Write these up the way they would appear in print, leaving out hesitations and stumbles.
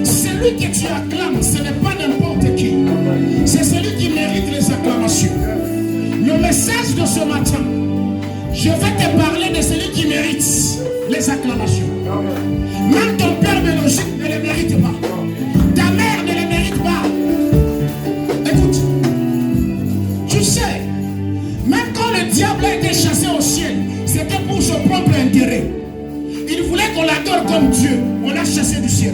Celui que tu acclames, ce n'est pas n'importe qui. C'est celui qui mérite les acclamations. Le message de ce matin, je vais te parler de celui qui mérite les acclamations. Même ton père biologique ne les mérite pas. Ta mère ne les mérite pas. Écoute, tu sais, même quand le diable a été chassé au ciel, c'était pour son propre intérêt. Il voulait qu'on l'adore comme Dieu. On l'a chassé du ciel.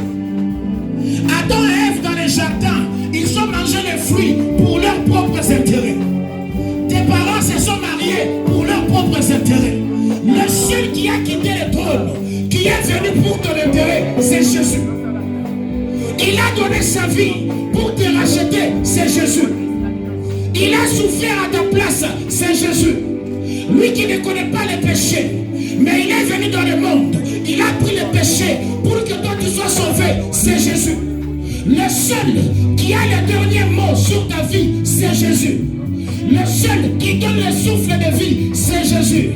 Adam et Ève dans les jardins, ils ont mangé les fruits pour leurs propres intérêts. Tes parents se sont mariés pour leurs propres intérêts. Le seul qui a quitté le trône, qui est venu pour ton intérêt, c'est Jésus. Il a donné sa vie pour te racheter, c'est Jésus. Il a souffert à ta place, c'est Jésus. Lui qui ne connaît pas les péchés, mais il est venu dans le monde. Il a pris le péché pour que toi tu sois sauvé, c'est Jésus. Le seul qui a le dernier mot sur ta vie, c'est Jésus. Le seul qui donne le souffle de vie, c'est Jésus.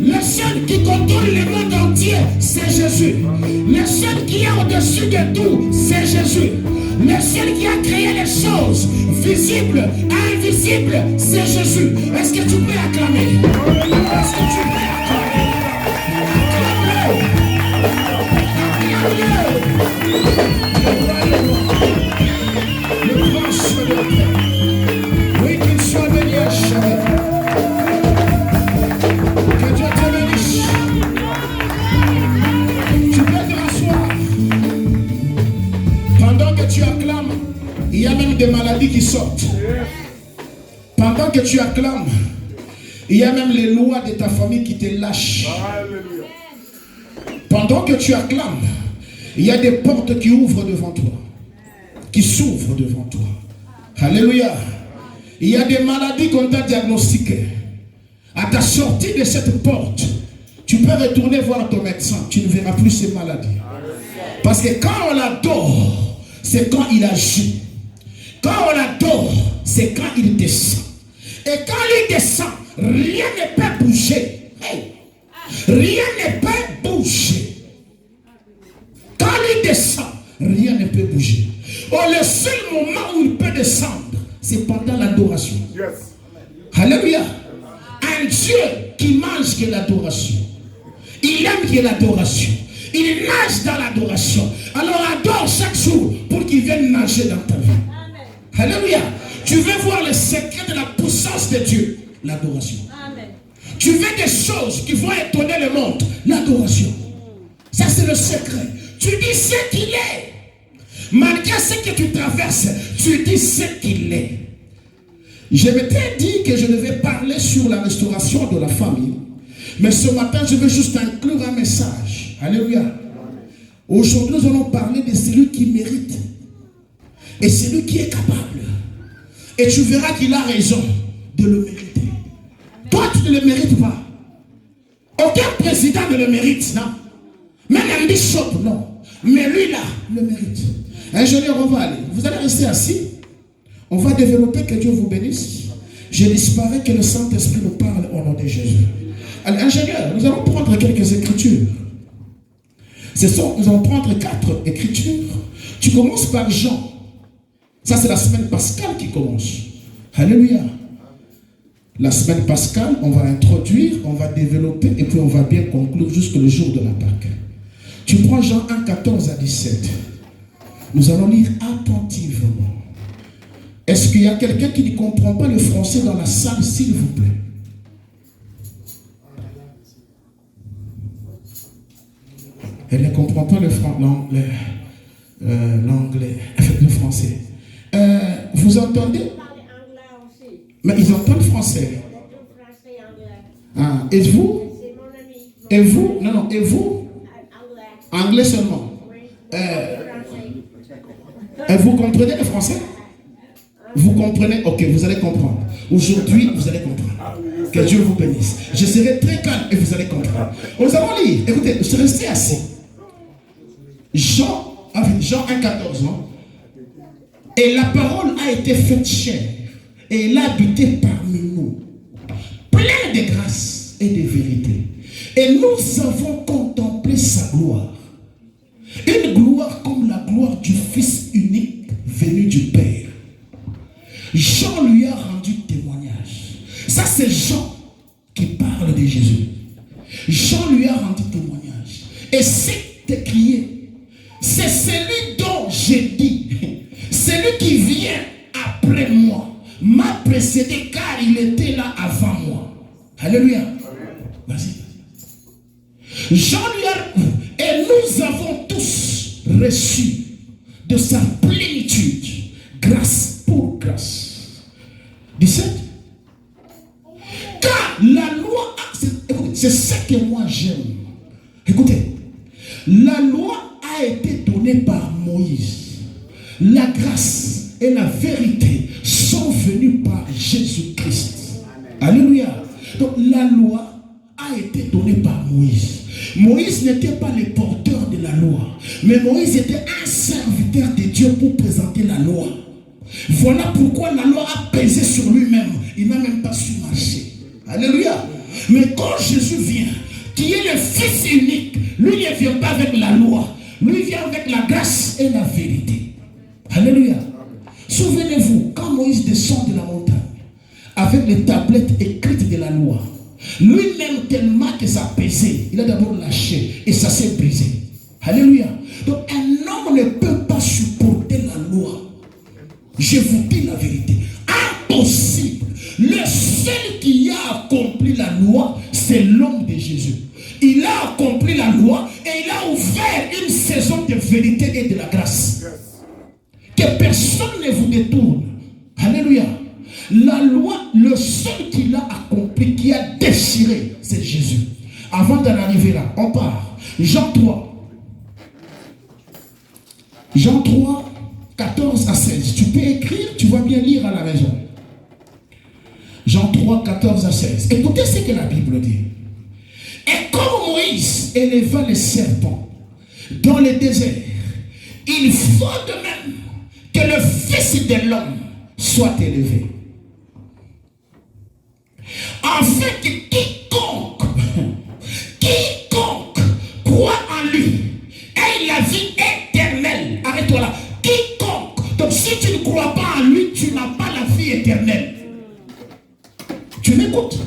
Le seul qui contrôle le monde entier, c'est Jésus. Le seul qui est au-dessus de tout, c'est Jésus. Le seul qui a créé les choses visibles et invisibles, c'est Jésus. Est-ce que tu peux acclamer? Est-ce que tu peux acclamer? Le prince de la paix. Oui, qu'il soit béni à jamais. Que Dieu te bénisse. Tu peux te rasseoir. Pendant que tu acclames, il y a même des maladies qui sortent. Pendant que tu acclames, il y a même les lois de ta famille qui te lâchent. Pendant que tu acclames, il y a des portes qui ouvrent devant toi, qui s'ouvrent devant toi. Alléluia. Il y a des maladies qu'on t'a diagnostiquées. À ta sortie de cette porte, tu peux retourner voir ton médecin. Tu ne verras plus ces maladies. Parce que quand on l'adore, c'est quand il agit. Quand on l'adore, c'est quand il descend. Et quand il descend, rien ne peut bouger. Hey. Rien ne peut bouger. Quand il descend, rien ne peut bouger. Oh, le seul moment où il peut descendre, c'est pendant l'adoration. Yes. Alléluia. Un Dieu qui mange que l'adoration. Il aime que l'adoration. Il nage dans l'adoration. Alors adore chaque jour pour qu'il vienne nager dans ta vie. Amen. Alléluia. Tu veux voir le secret de la puissance de Dieu? L'adoration. Tu veux des choses qui vont étonner le monde? L'adoration. Ça c'est le secret. Tu dis ce qu'il est. Malgré ce que tu traverses, tu dis ce qu'il est. Je m'étais dit que je devais parler sur la restauration de la famille. Mais ce matin, je veux juste inclure un message. Alléluia. Aujourd'hui, nous allons parler de celui qui mérite. Et celui qui est capable. Et tu verras qu'il a raison de le mériter. Toi, tu ne le mérites pas. Aucun président ne le mérite, non. Même un bishop, non. Mais lui, là, le mérite. Ingénieur, on va aller. Vous allez rester assis. On va développer, que Dieu vous bénisse. Je disparais que le Saint-Esprit nous parle au nom de Jésus. Alors, ingénieur, nous allons prendre quelques écritures. Nous allons prendre 4 écritures. Tu commences par Jean. Ça, c'est la semaine pascale qui commence. Alléluia. La semaine pascale, on va introduire, on va développer et puis on va bien conclure jusqu'au jour de la Pâque. Tu prends Jean 1, 14 à 17. Nous allons lire attentivement. Est-ce qu'il y a quelqu'un qui ne comprend pas le français dans la salle, s'il vous plaît? Elle ne comprend pas l'anglais, le français. Vous entendez? Mais ils entendent français. Ah, et vous? Et vous? Non, non, et vous? Anglais seulement. Vous comprenez le français? Vous comprenez? Ok, vous allez comprendre. Aujourd'hui, vous allez comprendre. Que Dieu vous bénisse. Je serai très calme et vous allez comprendre. Nous allons lire. Écoutez, je restez assis. Jean 1,14. Et la parole a été faite chair. Et elle a habité parmi nous. Plein de grâce et de vérité. Et nous avons contemplé sa gloire. Une gloire Fils unique venu du Père. Jean lui a rendu témoignage. Ça, c'est Jean qui parle de Jésus. Jean lui a rendu témoignage. Et c'est écrit, c'est celui dont j'ai dit, celui qui vient après moi m'a précédé car il était là avant moi. Alléluia. Vas-y. Jean lui a... Et nous avons tous reçu de sa plénitude, grâce pour grâce. 17. Car la loi, c'est ça que moi j'aime. Écoutez, la loi a été donnée par Moïse. La grâce et la vérité sont venues par Jésus-Christ. Alléluia. Donc la loi a été donnée par Moïse. Moïse n'était pas le porteur de la loi, mais Moïse était un serviteur de Dieu pour présenter la loi. Voilà pourquoi la loi a pesé sur lui-même. Il n'a même pas su marcher. Alléluia. Mais quand Jésus vient, qui est le Fils unique, lui ne vient pas avec la loi. Lui vient avec la grâce et la vérité. Alléluia. Souvenez-vous, quand Moïse descend de la montagne, avec les tablettes écrites de la loi, lui-même tellement que ça pesait, il a d'abord lâché et ça s'est brisé. Alléluia. Donc un homme ne peut pas supporter la loi. Je vous dis la vérité. Impossible. Le seul qui a accompli la loi, c'est l'homme de Jésus. Il a accompli la loi et il a ouvert une saison de vérité et de la grâce. Que personne ne vous détourne. Alléluia. La loi, le seul qui l'a accompli, qui a déchiré, c'est Jésus. Avant d'en arriver là, on part. Jean 3. Jean 3, 14 à 16. Tu peux écrire, tu vas bien lire à la maison. Jean 3, 14 à 16. Écoutez ce que la Bible dit. Et comme Moïse éleva les serpents dans le désert, il faut de même que le Fils de l'homme soit élevé. Afin que quiconque croit en lui ait la vie éternelle. Arrête-toi là. Quiconque. Donc si tu ne crois pas en lui, tu n'as pas la vie éternelle. Tu m'écoutes?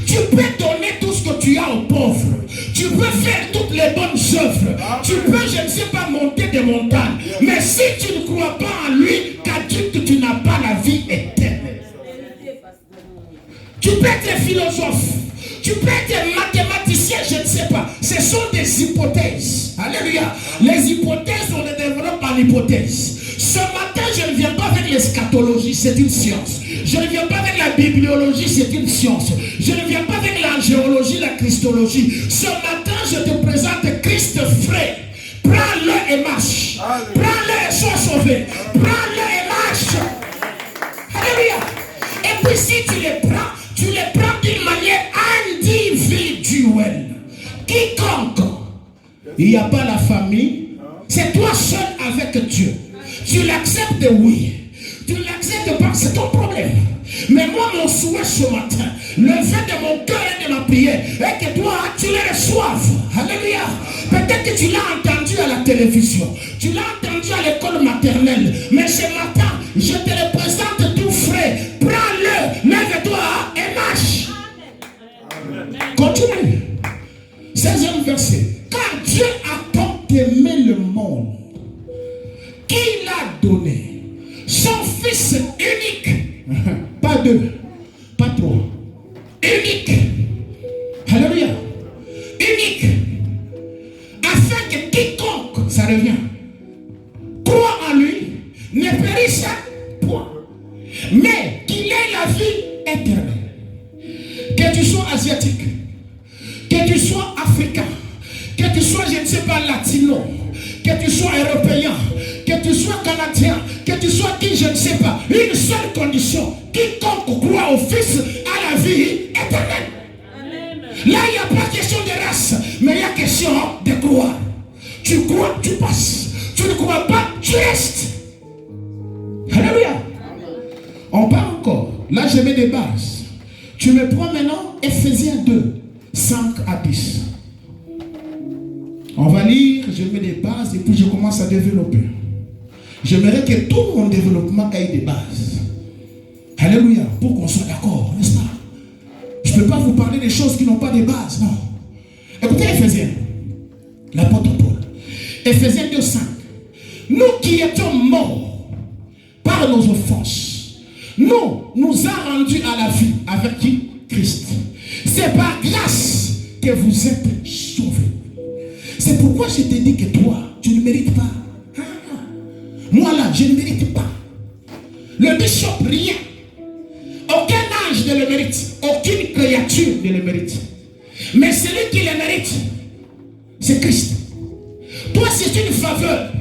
Tu peux donner tout ce que tu as aux pauvres. Tu peux faire toutes les bonnes œuvres. Tu peux, je ne sais pas, monter des montagnes. Mais si tu ne crois pas en lui, qu'adulte, tu n'as pas la vie éternelle. Tu peux être philosophe, tu peux être mathématicien, je ne sais pas. Ce sont des hypothèses. Alléluia. Les hypothèses, on les développe par l'hypothèse. Ce matin, je ne viens pas avec l'eschatologie, c'est une science. Je ne viens pas avec la bibliologie, c'est une science. Je ne viens pas avec l'angéologie, la christologie. Ce matin, je te présente Christ frais. Prends-le et marche. Prends-le et sois sauvé. Prends-le et marche. Alléluia. Et puis si tu les prends d'une manière individuelle. Quiconque, il n'y a pas la famille, c'est toi seul avec Dieu. Tu l'acceptes, oui. Tu ne l'acceptes pas, c'est ton problème. Mais moi, mon souhait ce matin, le fait de mon cœur et de ma prière, est que toi, tu les reçoives. Alléluia. Peut-être que tu l'as entendu à la télévision, tu l'as entendu à l'école maternelle, mais ce matin, je te le présente tout frais. Prends-le, lève-toi et marche. Continue. 16e verset. Car Dieu a tant aimé le monde qu'il a donné son Fils unique. Pas deux, pas trois. Unique. Alléluia. Unique. Afin que quiconque, ça revient, croit en lui, ne périsse point, mais qu'il ait la vie éternelle. Que tu sois asiatique, que tu sois africain, que tu sois, je ne sais pas, latino, que tu sois européen, que tu sois canadien, que tu sois qui, je ne sais pas, une seule condition, quiconque croit au Fils a la vie éternelle. Amen. Là, il n'y a pas question de race, mais il y a question de croire. Tu crois, tu passes. Tu ne crois pas, tu restes. Alléluia. On parle encore. Là, je mets des bases. Tu me prends maintenant Ephésiens 2, 5 à 10. On va lire, je mets des bases et puis je commence à développer. J'aimerais que tout mon développement ait des bases. Alléluia. Pour qu'on soit d'accord, n'est-ce pas? Je ne peux pas vous parler des choses qui n'ont pas de base, non. Écoutez Éphésiens, l'apôtre Paul. Éphésiens 2:5. Nous qui étions morts par nos offenses, nous a rendus à la vie avec qui? Christ. C'est par grâce que vous êtes sauvés. C'est pourquoi je te dis que toi, tu ne mérites pas. Moi là, je ne mérite pas. Le bishop, rien. Aucun ange ne le mérite. Aucune créature ne le mérite. Mais celui qui le mérite, c'est Christ. Toi, c'est une faveur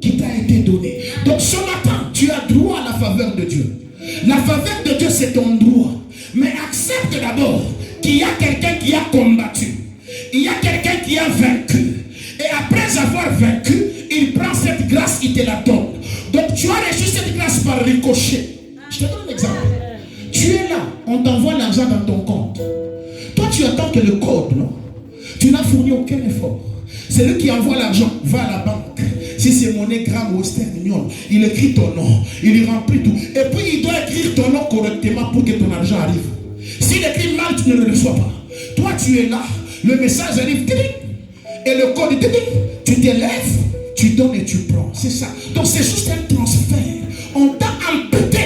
qui t'a été donnée. Donc ce matin, tu as droit à la faveur de Dieu. La faveur de Dieu, c'est ton droit. Mais accepte d'abord qu'il y a quelqu'un qui a combattu. Il y a quelqu'un qui a vaincu. Et après avoir vaincu, il prend cette grâce, il te la donne. Donc tu as reçu cette grâce par ricochet. Je te donne un exemple. Tu es là, on t'envoie l'argent dans ton compte. Toi, tu attends que le code, non? Tu n'as fourni aucun effort. C'est lui qui envoie l'argent, va à la banque. Si c'est MoneyGram ou Western Union, il écrit ton nom, il y remplit tout. Et puis il doit écrire ton nom correctement pour que ton argent arrive. S'il écrit mal, tu ne le reçois pas. Toi, tu es là, le message arrive, et le code, tu te lèves, tu donnes et tu prends. C'est ça. Donc c'est juste un transfert. On t'a amputé.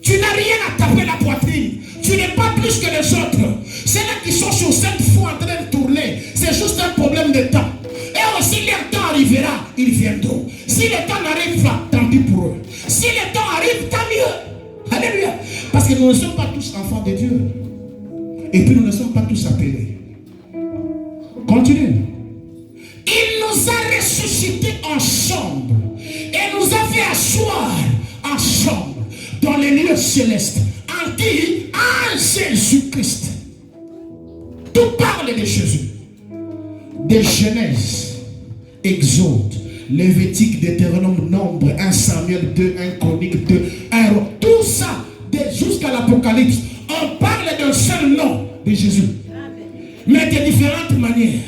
Tu n'as rien à taper la poitrine. Tu n'es pas plus que les autres. Ceux-là qui sont sur cette foi en train de tourner, c'est juste un problème de temps. Et aussi, le temps arrivera, ils viendront. Si le temps n'arrive pas, tant pis pour eux. Si le temps arrive, tant mieux. Alléluia. Parce que nous ne sommes pas tous enfants de Dieu. Et puis nous ne sommes pas tous appelés. Continue. Il nous a ressuscités ensemble. Et nous a fait asseoir ensemble dans les lieux célestes. En qui? En Jésus-Christ. Tout parle de Jésus. De Genèse, Exode, Lévitique, Deutéronome, Nombre, 1 Samuel 2, 1 Chronique 2, 1 Roi. Tout ça, jusqu'à l'Apocalypse, on parle d'un seul nom de Jésus. Mais de différentes manières.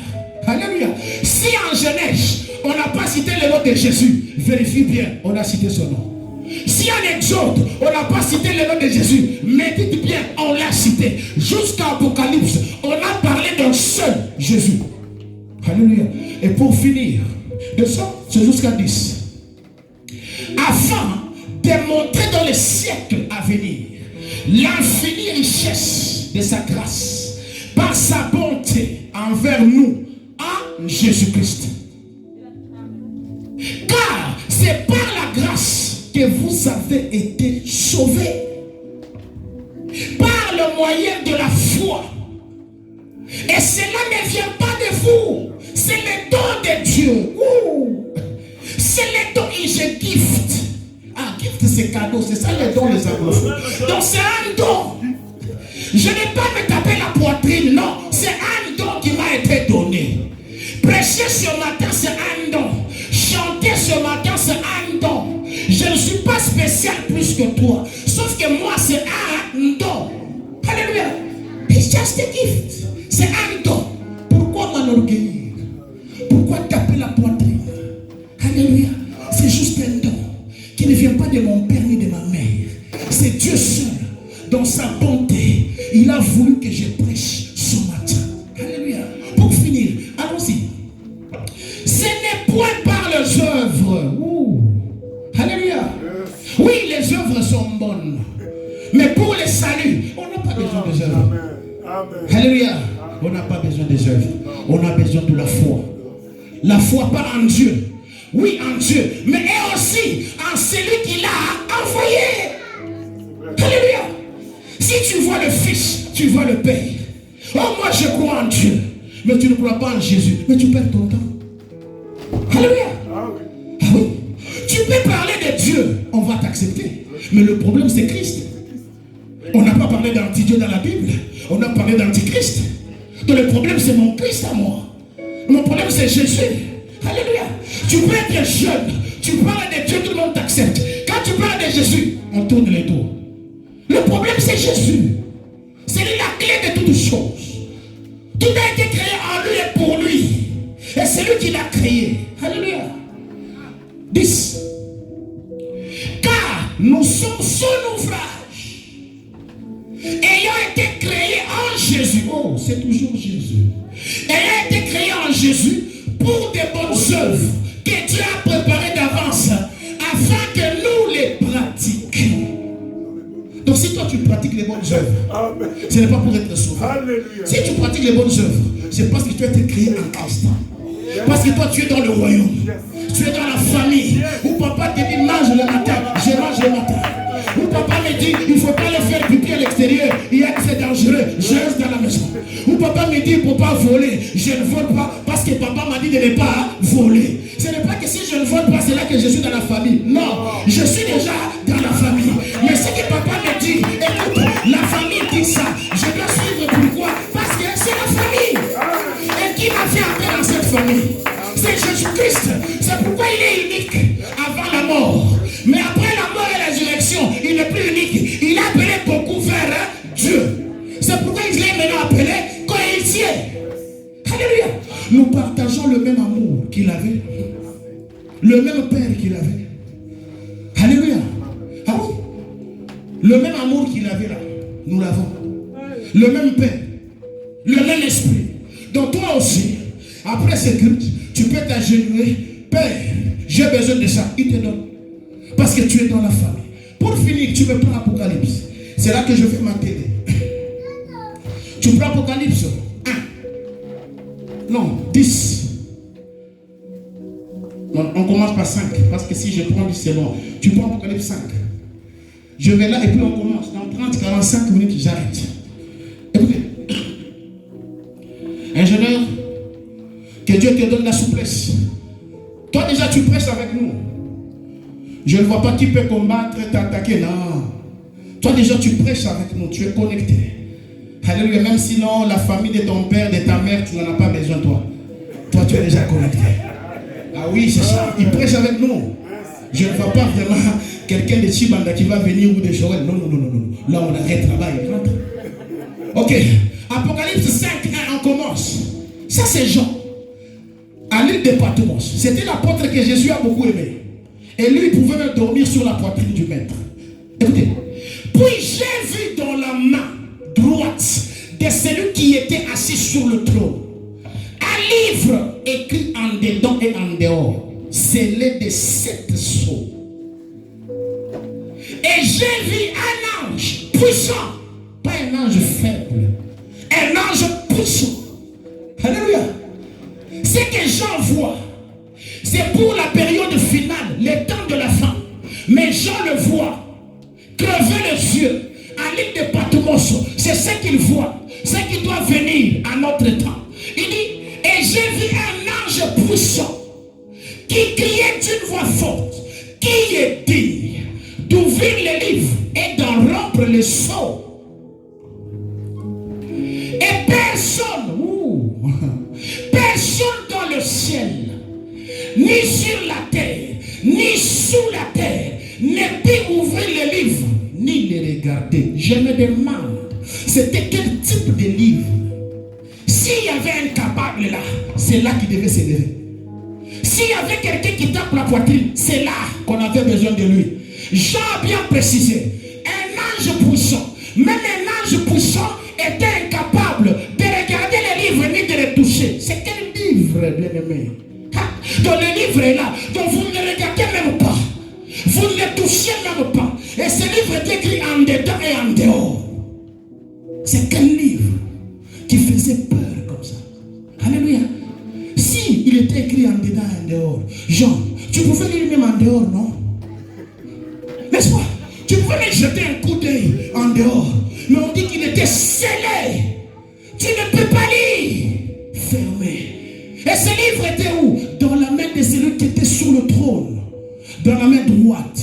Alléluia. Si en Genèse, on n'a pas cité le nom de Jésus, vérifie bien, on a cité son nom. Si en Exode, on n'a pas cité le nom de Jésus, médite bien, on l'a cité. Jusqu'à Apocalypse, on a parlé d'un seul Jésus. Alléluia. Et pour finir, de ça, c'est jusqu'à 10. Afin de montrer dans les siècles à venir l'infinie richesse de sa grâce par sa bonté envers nous en Jésus-Christ. Car c'est par la grâce que vous avez été sauvés par le moyen de la foi. Et cela ne vient pas de vous. C'est le don de Dieu. C'est le don, il se gift. Ah, gift c'est cadeau, c'est ça le don les anglophones. Donc c'est un don. Je n'ai pas me taper la poitrine, non. C'est un don qui m'a été donné. Prêcher ce matin, c'est un don. Chanter ce matin, c'est un don. Je ne suis pas spécial plus que toi. Sauf que moi, c'est un don. Alléluia. It's just a gift. C'est un don. Pourquoi m'enorgueillir? Pourquoi taper la poitrine? Alléluia. C'est juste un don qui ne vient pas de mon père ni de ma mère. C'est Dieu seul, dans sa bonté. Il a voulu que je prêche ce matin. Alléluia. Pour finir, allons-y. Ce n'est point par les œuvres. Alléluia. Oui, les œuvres sont bonnes. Mais pour le salut, on n'a pas besoin des œuvres. Alléluia. On n'a pas besoin des œuvres. On a besoin de la foi. La foi pas en Dieu. Oui, en Dieu. Mais aussi en celui qui l'a envoyé. Alléluia. Si tu vois le Fils, tu vois le Père. Oh, moi je crois en Dieu. Mais tu ne crois pas en Jésus. Mais tu perds ton temps. Alléluia. Ah oui. Tu peux parler de Dieu. On va t'accepter. Mais le problème c'est Christ. On n'a pas parlé d'anti-Dieu dans la Bible. On a parlé d'antichrist. Donc le problème c'est mon Christ à moi. Mon problème c'est Jésus. Alléluia. Tu peux être jeune. Tu parles de Dieu, tout le monde t'accepte. Quand tu parles de Jésus, on tourne les dos. Le problème c'est Jésus. C'est lui la clé de toutes choses. Tout a été créé en lui et pour lui. Et c'est lui qui l'a créé. Alléluia. 10. Nous sommes son ouvrage, ayant été créés en Jésus. Oh, c'est toujours Jésus. Ayant été créés en Jésus pour des bonnes œuvres que Dieu a préparées d'avance afin que nous les pratiquions. Donc si toi tu pratiques les bonnes œuvres, ce n'est pas pour être sauvé. Si tu pratiques les bonnes œuvres, c'est parce que tu as été créé en Christ. Parce que toi tu es dans le royaume. Tu es dans la famille. Où papa te dit mange le matin, je mange le matin. Où papa me dit il ne faut pas le faire pipi à l'extérieur, c'est dangereux, je reste dans la maison. Où papa me dit il ne faut pas voler, je ne vole pas parce que papa m'a dit de ne pas voler. Ce n'est pas que si je ne vole pas, c'est là que je suis dans la famille. Non, je suis déjà dans la famille. Mais ce que papa me dit, écoute, la famille dit ça, je dois suivre. Pourquoi? Parce que c'est la famille. Et qui m'a fait entrer dans cette famille? C'est Jésus-Christ. C'est pourquoi il est unique avant la mort. Mais après la mort et la résurrection, il n'est plus unique. Il a appelé beaucoup vers Dieu. C'est pourquoi il est maintenant appelé cohésion. Alléluia. Nous partageons le même amour qu'il avait. Le même Père qu'il avait. Alléluia. Ah oui. Le même amour qu'il avait là, nous l'avons. Le même Père. Le même Esprit. Donc toi aussi, après ce culte, tu peux t'agenouiller. Père, j'ai besoin de ça. Il te donne. Parce que tu es dans la famille. Pour finir, tu me prends Apocalypse. C'est là que je vais m'atteler. Tu prends Apocalypse 1. Non, 10. Non, on commence par 5. Parce que si je prends 10, c'est bon. Tu prends Apocalypse 5. Je vais là et puis on commence. Dans 30, 45 minutes, j'arrête. Écoutez. Ingénieur, que Dieu te donne la souplesse. Toi déjà, tu prêches avec nous. Je ne vois pas qui peut combattre, t'attaquer. Non. Toi déjà, tu prêches avec nous. Tu es connecté. Alléluia. Même sinon, la famille de ton père, de ta mère, tu n'en as pas besoin, toi. Toi, tu es déjà connecté. Ah oui, c'est ça. Il prêche avec nous. Je ne vois pas vraiment quelqu'un de Chibanda qui va venir ou de Joël. Non, non, non, non, non. Là, on arrête là-bas, il rentre. Ok. Apocalypse 5, 1, on commence. Ça, c'est Jean. À l'île de Patmos. C'était l'apôtre que Jésus a beaucoup aimé. Et lui, il pouvait même dormir sur la poitrine du maître. Écoutez. Puis j'ai vu dans la main droite de celui qui était assis sur le trône un livre écrit en dedans et en dehors, scellé de 7 sceaux. Et j'ai vu un ange puissant, pas un ange faible, un ange puissant. Alléluia. Ce que Jean voit, c'est pour la période finale, le temps de la fin. Mais Jean le voit, crever les yeux à l'île de Patmos. C'est ce qu'il voit, ce qui doit venir à notre temps. Il dit, et j'ai vu un ange puissant qui criait d'une voix forte, qui est digne d'ouvrir les livres et d'en rompre les sceaux. Et personne dans le ciel, ni sur la terre, ni sous la terre, ne peut ouvrir les livres, ni les regarder. Je me demande, c'était quel type de livre? S'il y avait un capable là, c'est là qu'il devait s'élever. S'il y avait quelqu'un qui tape la poitrine, c'est là qu'on avait besoin de lui. Jean a bien précisé, un ange puissant, même un ange puissant était incapable de regarder les livres ni de les toucher. C'est quel livre, bien-aimé? Donc le livre est là, donc vous ne le regardez même pas. Vous ne le touchez même pas. Et ce livre est écrit en dedans et en dehors. C'est quel livre qui faisait peur comme ça? Alléluia. Si il était écrit en dedans et en dehors, Jean, tu pouvais lire même en dehors, non? N'est-ce pas? Tu pouvais même jeter un coup d'œil en dehors. Mais on dit qu'il était scellé. Tu ne peux pas lire. Fermé. Et ce livre était où? Dans la main de celui qui était sur le trône. Dans la main droite.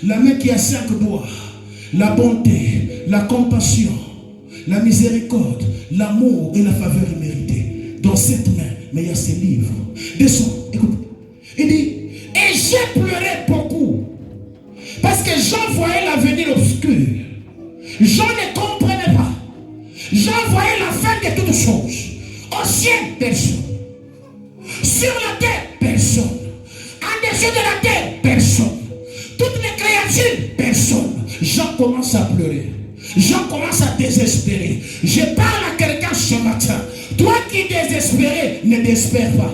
La main qui a 5 doigts. La bonté, la compassion, la miséricorde, l'amour et la faveur imméritée. Dans cette main, mais il y a ces livres. Descends, écoute. Il dit, et j'ai pleuré beaucoup. Parce que Jean voyait l'avenir obscur. Jean ne comprenait pas. Jean voyait la fin de toutes choses. Au ciel, personne. Sur la terre, personne. En dessous de la terre, personne. Toutes les créatures a-t-il personne? Jean commence à pleurer. Jean commence à désespérer. Je parle à quelqu'un ce matin. Toi qui désespérais, ne désespère pas.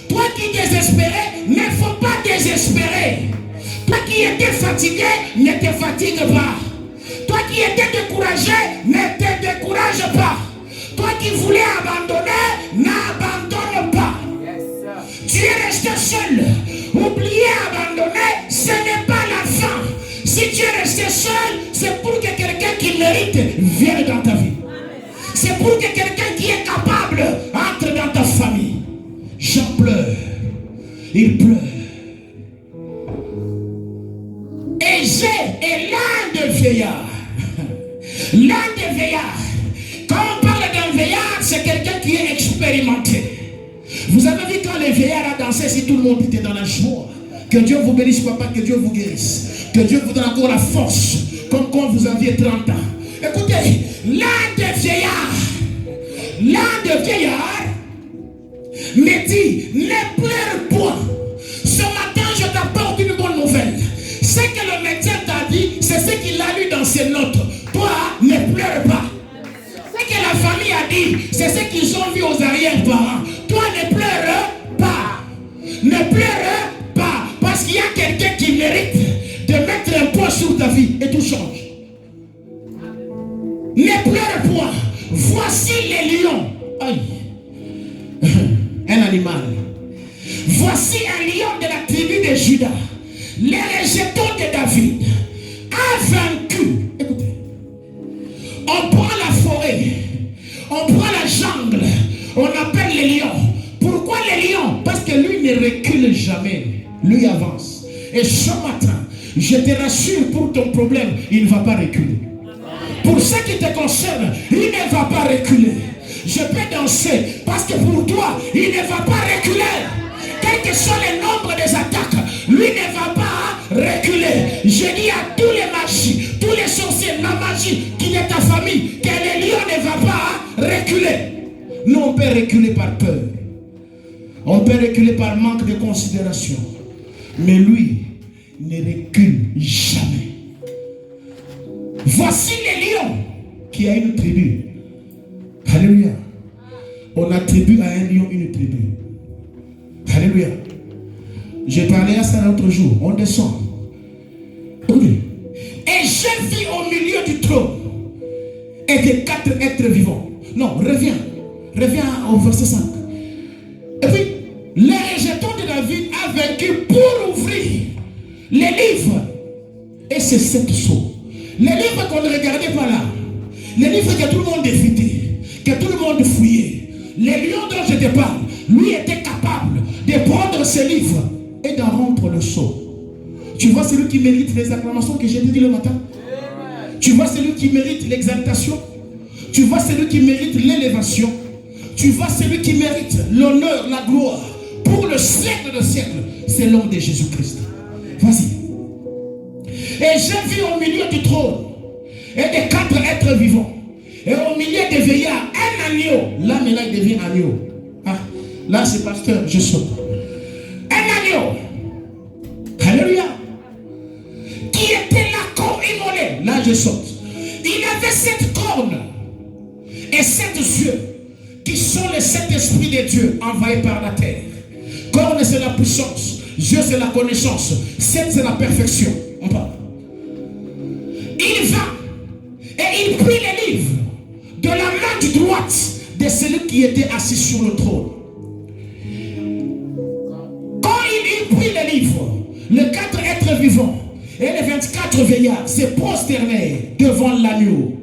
Toi qui désespérais, ne faut pas désespérer. Toi qui étais fatigué, ne te fatigue pas. Toi qui étais découragé, ne te décourage pas. Toi qui voulais abandonner, n'abandonne pas. Tu es resté seul. Oublier abandonner, ce n'est pas la fin. Si tu es resté seul, c'est pour que quelqu'un qui mérite vienne dans ta vie. C'est pour que quelqu'un qui est capable entre dans ta famille. Jean pleure. Il pleure. Égée est l'un des vieillards. L'un des vieillards. Quand on parle d'un vieillard, c'est quelqu'un qui est expérimenté. Vous avez vu quand les vieillards a dansé, si tout le monde était dans la joie. Que Dieu vous bénisse, papa, que Dieu vous guérisse. Que Dieu vous donne encore la force, comme quand vous aviez 30 ans. Écoutez, l'un des vieillards me dit, ne pleure point. Ce matin, je t'apporte une bonne nouvelle. Ce que le médecin t'a dit, c'est ce qu'il a lu dans ses notes. Toi, ne pleure pas. Ce que la famille a dit, c'est ce qu'ils ont vu aux arrière-parents. Toi, ne pleure pas. Ne pleure pas. Parce qu'il y a quelqu'un qui mérite de mettre un poids sur ta vie et tout change. Ne pleure point. Voici les lions. Aïe. Un animal. Voici un lion de la tribu de Juda. Les rejetons de David a vaincu. Écoutez. On prend la forêt. On prend la jungle. On appelle les lions. Pourquoi les lions? Parce que lui ne recule jamais. Lui avance. Et ce matin, je te rassure, pour ton problème, il ne va pas reculer. Pour ce qui te concerne, il ne va pas reculer. Je peux danser parce que pour toi, il ne va pas reculer. Quel que soit le nombre des attaques, lui ne va pas reculer. Je dis à tous les magis, tous les sorciers, la magie qui est ta famille, que le lion ne va pas reculer. Nous, on peut reculer par peur. On peut reculer par manque de considération. Mais lui ne recule jamais. Voici les lions qui a une tribu. Alléluia. On attribue à un lion une tribu. Alléluia. J'ai parlé à ça l'autre jour. On descend. Okay. Et j'ai vu au milieu du trône et des 4 êtres vivants. Non, reviens. Reviens au verset 5. Et puis, les rejetons de David a vaincu pour ouvrir les livres. Et c'est 7 sceaux. Les livres qu'on ne regardait pas là. Les livres que tout le monde défitait. Que tout le monde fouillait. Les lions dont je te parle, lui était capable de prendre ces livres et d'en rompre le sceau. Tu vois celui qui mérite les acclamations que j'ai dit le matin. Tu vois celui qui mérite l'exaltation. Tu vois celui qui mérite l'élévation. Tu vois celui qui mérite l'honneur, la gloire. Pour le siècle de siècle, c'est l'homme de Jésus-Christ. Vas-y. Et j'ai vu au milieu du trône et des 4 êtres vivants. Et au milieu des veillards, un agneau. Là, mais là, il devient agneau. Ah, là, c'est pasteur, je saute. Un agneau. Alléluia. Qui était là comme immolé. Là, je saute. Il avait 7 cornes et 7 yeux qui sont les 7 esprits de Dieu envoyés par la terre. Cornes, c'est la puissance. Yeux, c'est la connaissance. 7, c'est la perfection. On parle. Il va et il prit les livres de la main droite de celui qui était assis sur le trône. Quand il prit les livres, les 4 êtres vivants et les 24 veillards se prosternèrent devant l'agneau,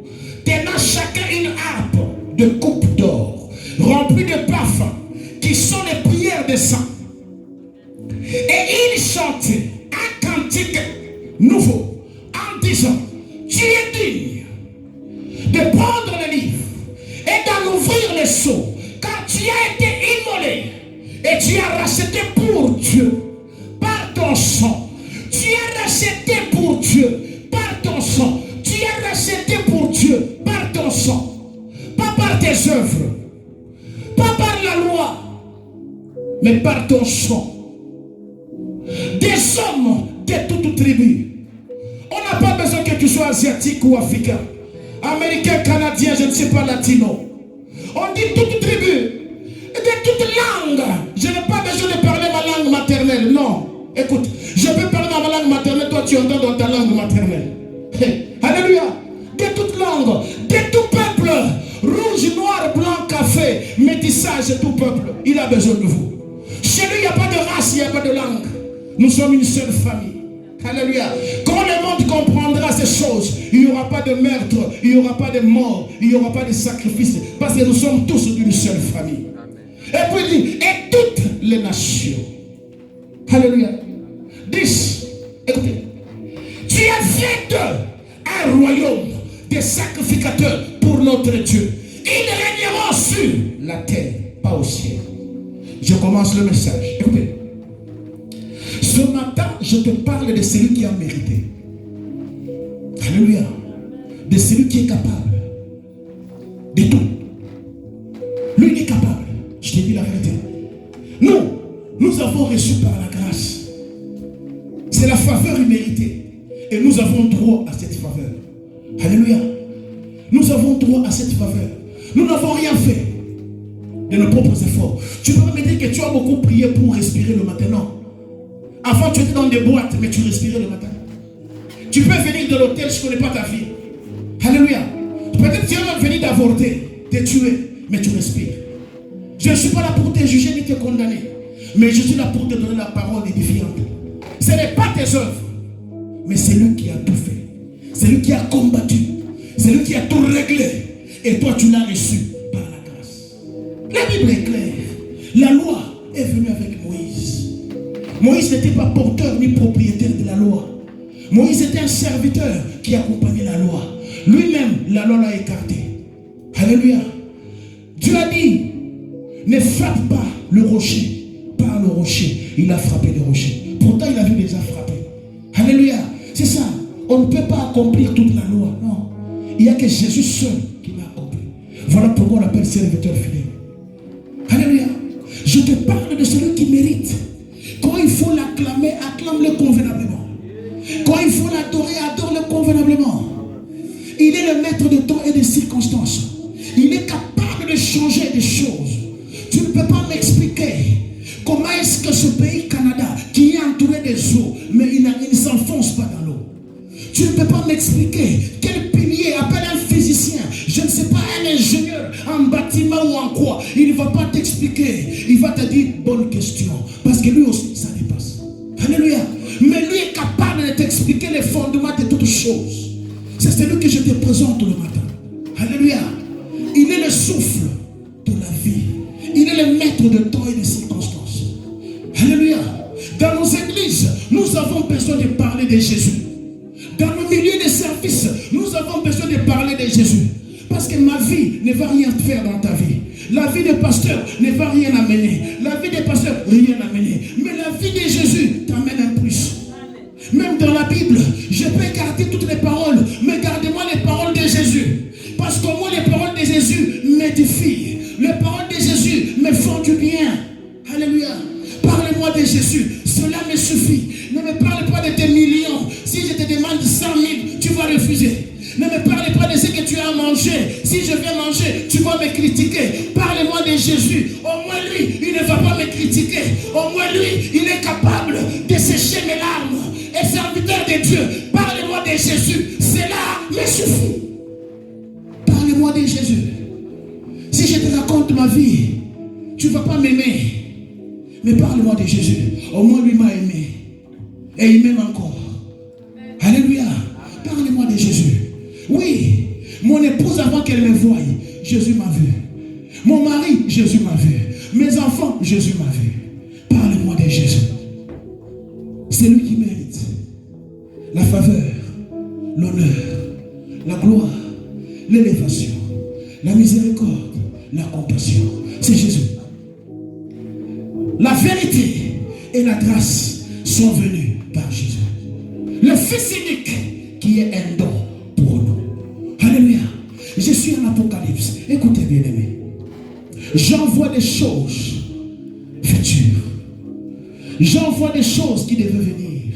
tenant chacun une harpe de coupe d'or, remplie de parfums, qui sont les prières des saints. Et ils chantaient un cantique nouveau en disant: tu es digne de prendre le livre et d'en ouvrir les sceaux, car tu as été immolé et tu as racheté pour Dieu par ton sang. Tu as racheté pour Dieu par ton sang. Tu as racheté pour Dieu par ton sang. Pas par tes œuvres, pas par la loi, mais par ton sang. Des hommes de toute tribu tu sois asiatique ou africain, américain, canadien, je ne sais pas, latino. On dit toute tribu, de toute langue. Je n'ai pas besoin de parler ma langue maternelle. Non. Écoute, je peux parler dans ma langue maternelle, toi tu entends dans ta langue maternelle. Alléluia. De toute langue, de tout peuple, rouge, noir, blanc, café, métissage, de tout peuple, il a besoin de vous. Chez lui, il n'y a pas de race, il n'y a pas de langue. Nous sommes une seule famille. Alléluia. Quand le monde comprendra ces choses, il n'y aura pas de meurtre, il n'y aura pas de mort, il n'y aura pas de sacrifice, parce que nous sommes tous d'une seule famille. Et puis il dit, et toutes les nations. Alléluia. 10. Écoutez. Tu as fait un royaume des sacrificateurs pour notre Dieu. Ils régneront sur la terre, pas au ciel. Je commence le message. Écoutez. Ce matin, je te parle de celui qui a mérité. Alléluia. De celui qui est capable de tout. Lui, il est capable. Je te dis la vérité. Nous avons reçu par la grâce. C'est la faveur imméritée. Et nous avons droit à cette faveur. Alléluia. Nous avons droit à cette faveur. Nous n'avons rien fait de nos propres efforts. Tu peux me dire que tu as beaucoup prié pour respirer le matin. Non. Avant, tu étais dans des boîtes, mais tu respirais le matin. Tu peux venir de l'hôtel, je ne connais pas ta vie. Alléluia. Peut-être que tu es même venu d'avorter, te tuer, mais tu respires. Je ne suis pas là pour te juger ni te condamner, mais je suis là pour te donner la parole édifiante. Ce n'est pas tes œuvres, mais c'est lui qui a tout fait. C'est lui qui a combattu. C'est lui qui a tout réglé. Et toi, tu l'as reçu par la grâce. La Bible est claire. La loi est venue avec Moïse. Moïse n'était pas porteur ni propriétaire de la loi. Moïse était un serviteur qui accompagnait la loi. Lui-même, la loi l'a écarté. Alléluia. Dieu a dit, ne frappe pas le rocher. Par le rocher, il a frappé le rocher. Pourtant, il avait déjà frappé. Alléluia. C'est ça. On ne peut pas accomplir toute la loi. Non. Il n'y a que Jésus seul qui l'a accompli. Voilà pourquoi on l'appelle serviteur fidèle. Alléluia. Je te parle de celui qui mérite. Quand il faut l'acclamer, acclame-le convenablement. Quand il faut l'adorer, adore-le convenablement. Il est le maître de temps et des circonstances. Il est capable de changer des choses. Tu ne peux pas m'expliquer comment est-ce que ce pays Canada, qui est entouré des eaux, mais il ne s'enfonce pas dans l'eau. Tu ne peux pas m'expliquer quel pilier appelle un physicien, je ne sais pas, un ingénieur en bâtiment ou en quoi. Il ne va pas t'expliquer. Il va te dire bonne question. Parce que lui aussi, ça dépasse. Alléluia. Mais lui est capable de t'expliquer les fondements de toutes choses. C'est celui que je te présente le matin. Alléluia. Il est le souffle de la vie. Il est le maître de temps et de circonstances. Alléluia. Dans nos églises, nous avons besoin de parler de Jésus. Dans nos milieux de service, nous avons besoin de parler de Jésus. Parce que ma vie ne va rien faire dans ta vie. La vie de pasteur ne va rien amener. La vie de pasteur, rien amener. Mais la vie de Jésus t'amène un plus. Même dans la Bible, je peux garder toutes les paroles, mais gardez-moi les paroles de Jésus. Parce qu'au moins les paroles de Jésus m'édifient. Les paroles de Jésus me font du bien. Alléluia. Parlez-moi de Jésus. Cela me suffit. Ne me parle pas de tes millions. Si je te demande 100 000, tu vas refuser. Ne me parle pas de ce que tu as mangé. Si je viens manger, tu vas me critiquer. Parlez-moi de Jésus. Au moins lui, il ne va pas me critiquer. Au moins lui, il est capable de sécher mes larmes. Et serviteur de Dieu, parlez-moi de Jésus. Cela me suffit. Parlez-moi de Jésus. Si je te raconte ma vie, tu ne vas pas m'aimer. Mais parle-moi de Jésus. Au moins lui m'a aimé. Et il m'aime encore. Alléluia. Parlez-moi de Jésus. Oui, mon épouse avant qu'elle me voie, Jésus m'a vu. Mon mari, Jésus m'a vu. Mes enfants, Jésus m'a vu. Parlez-moi de Jésus. C'est lui qui mérite la faveur, l'honneur, la gloire, l'élévation, la miséricorde, la compassion. C'est Jésus. La vérité et la grâce sont venues par Jésus. Le Fils unique qui est un don pour nous. Alléluia. Je suis en Apocalypse. Écoutez bien aimé. J'envoie des choses futures. J'envoie des choses qui devaient venir.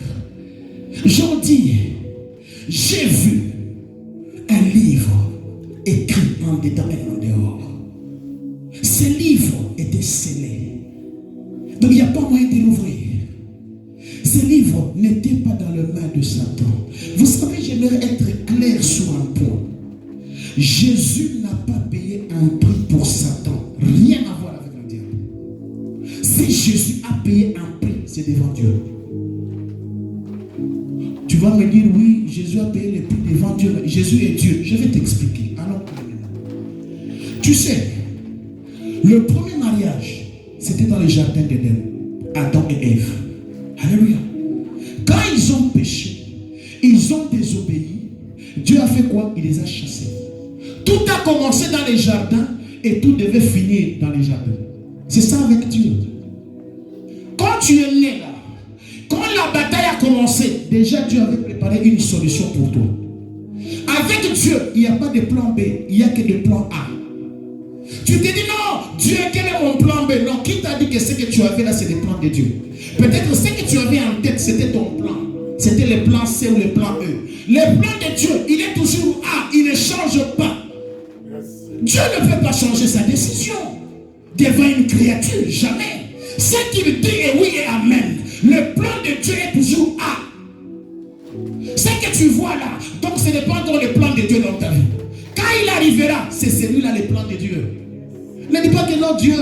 Jean dit, j'ai vu un livre écrit en dedans et en dehors. Ce livre était scellé. Donc il n'y a pas moyen de l'ouvrir. Ce livre n'était pas dans les mains de Satan. Vous savez, j'aimerais être clair sur un point. Jésus n'a pas payé un prix pour Satan. Rien à voir avec le diable. Si Jésus a payé un prix, c'est devant Dieu. Tu vas me dire, oui, Jésus a payé le prix devant Dieu. Jésus est Dieu. Je vais t'expliquer. Alors, tu sais, le premier mariage, c'était dans le jardin d'Éden. Adam et Ève. Alléluia. Quand ils ont péché, ils ont désobéi. Dieu a fait quoi? Il les a chassés. Tout a commencé dans les jardins et tout devait finir dans les jardins. C'est ça avec Dieu. Quand tu es né là, quand la bataille a commencé, déjà Dieu avait préparé une solution pour toi. Avec Dieu, il n'y a pas de plan B, il n'y a que de plan A. Tu te dis non, Dieu, quel est mon plan B? Non, qui t'a dit que ce que tu avais là, c'est le plan de Dieu? Peut-être ce que tu avais en tête, c'était ton plan. C'était le plan C ou le plan E. Le plan de Dieu, il est toujours A, il ne change pas. Dieu ne peut pas changer sa décision devant une créature, jamais. Ce qu'il dit est oui et amen. Le plan de Dieu est toujours A. Ce que tu vois là, donc ce n'est pas encore le plan de Dieu dans ta vie. Quand il arrivera, c'est celui-là le plan de Dieu. Ne dis pas que non, Dieu,